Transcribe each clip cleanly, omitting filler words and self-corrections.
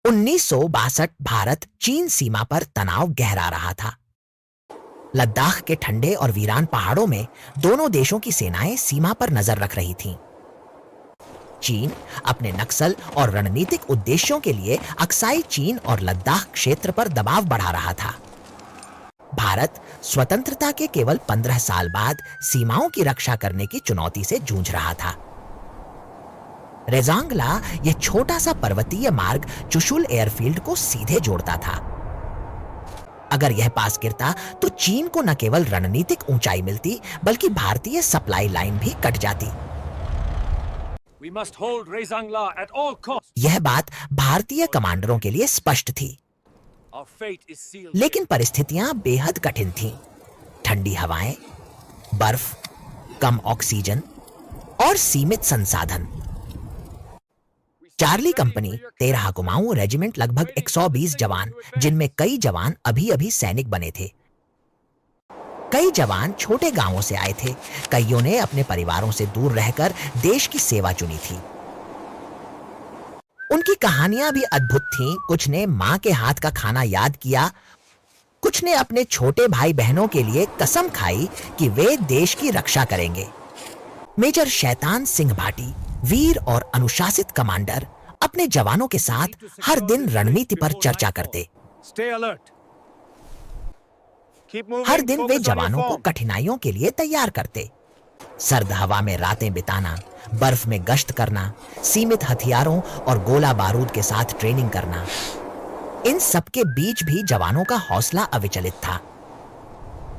1962 भारत चीन सीमा पर तनाव गहरा रहा था। लद्दाख के ठंडे और वीरान पहाड़ों में दोनों देशों की सेनाएं सीमा पर नजर रख रही थीं। चीन अपने नक्सल और रणनीतिक उद्देश्यों के लिए अक्साई चीन और लद्दाख क्षेत्र पर दबाव बढ़ा रहा था। भारत स्वतंत्रता के केवल 15 साल बाद सीमाओं की रक्षा करने की चुनौती से जूझ रहा था। रेजांगला यह छोटा सा पर्वतीय मार्ग चुशुल एयरफील्ड को सीधे जोड़ता था। अगर यह पास गिरता तो चीन को न केवल रणनीतिक ऊंचाई मिलती बल्कि भारतीय सप्लाई लाइन भी कट जाती। We must hold Rezangla at all costs. यह बात भारतीय कमांडरों के लिए स्पष्ट थी, Our fate is sealed. लेकिन परिस्थितियां बेहद कठिन थीं। ठंडी हवाएं, बर्फ, कम ऑक्सीजन और सीमित संसाधन। चार्ली कंपनी 13 कुमाऊं रेजिमेंट लगभग 120 जवान, जिनमें कई जवान अभी अभी सैनिक बने थे। कई जवान छोटे गांवों से आए थे, कईयों ने अपने परिवारों से दूर रहकर देश की सेवा चुनी थी। उनकी कहानियां भी अद्भुत थीं। कुछ ने मां के हाथ का खाना याद किया, कुछ ने अपने छोटे भाई बहनों के लिए कसम खाई कि वे देश की रक्षा करेंगे। मेजर शैतान सिंह भाटी, वीर और अनुशासित कमांडर, अपने जवानों के साथ हर दिन रणनीति पर चर्चा करते। Stay alert. Keep moving. हर दिन वे Focus on your जवानों को form. कठिनाइयों के लिए तैयार करते। सर्द हवा में रातें बिताना, बर्फ में गश्त करना, सीमित हथियारों और गोला बारूद के साथ ट्रेनिंग करना, इन सब के बीच भी जवानों का हौसला अविचलित था।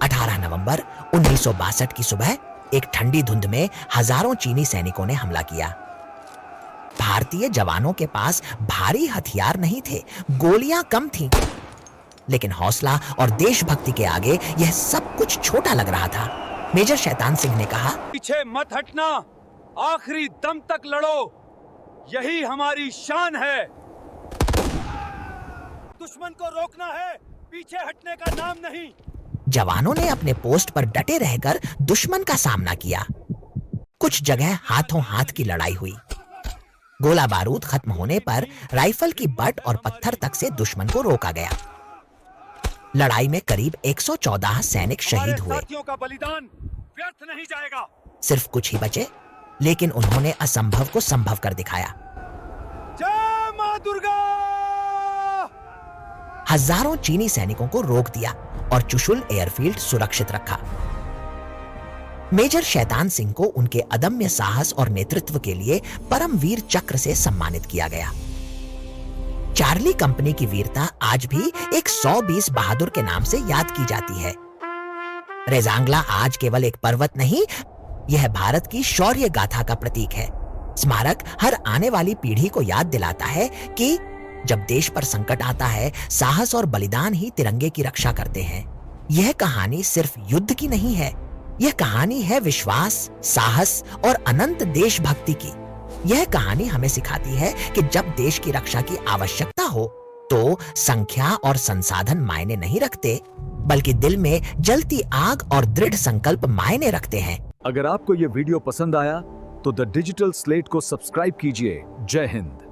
18 नवंबर 1962 की सुबह एक ठंडी धुंध में हजारों चीनी सैनिकों ने हमला किया। भारतीय जवानों के पास भारी हथियार नहीं थे, गोलियां कम थीं, लेकिन हौसला और देशभक्ति के आगे यह सब कुछ छोटा लग रहा था। मेजर शैतान सिंह ने कहा, पीछे मत हटना, आखिरी दम तक लड़ो, यही हमारी शान है। दुश्मन को रोकना है, पीछे हटने का नाम नहीं। जवानों ने अपने पोस्ट पर डटे रहकर दुश्मन का सामना किया। कुछ जगह हाथों हाथ की लड़ाई हुई। गोला बारूद खत्म होने पर राइफल की बट और पत्थर तक से दुश्मन को रोका गया। लड़ाई में करीब 114 सैनिक शहीद हुए। साथियों का बलिदान व्यर्थ नहीं जाएगा। सिर्फ कुछ ही बचे, लेकिन उन्होंने असंभव को संभव कर दिखाया। जय मां दुर्गा। हजारों चीनी सैनिकों को रोक दिया और चुशुल एयरफील्ड सुरक्षित रखा। मेजर शैतान सिंह को उनके अदम्य साहस और नेतृत्व के लिए परमवीर चक्र से सम्मानित किया गया। चार्ली कंपनी की वीरता आज भी एक 120 बहादुर के नाम से याद की जाती है। रेजांगला आज केवल एक पर्वत नहीं, यह भारत की शौर्य गाथा का प्रतीक है। स्मारक हर आने वाली पीढ़ी को याद दिलाता है कि जब देश पर संकट आता है, साहस और बलिदान ही तिरंगे की रक्षा करते हैं। यह कहानी सिर्फ युद्ध की नहीं है, यह कहानी है विश्वास, साहस और अनंत देशभक्ति की। यह कहानी हमें सिखाती है कि जब देश की रक्षा की आवश्यकता हो तो संख्या और संसाधन मायने नहीं रखते, बल्कि दिल में जलती आग और दृढ़ संकल्प मायने रखते हैं। अगर आपको यह वीडियो पसंद आया तो द डिजिटल स्लेट को सब्सक्राइब कीजिए। जय हिंद।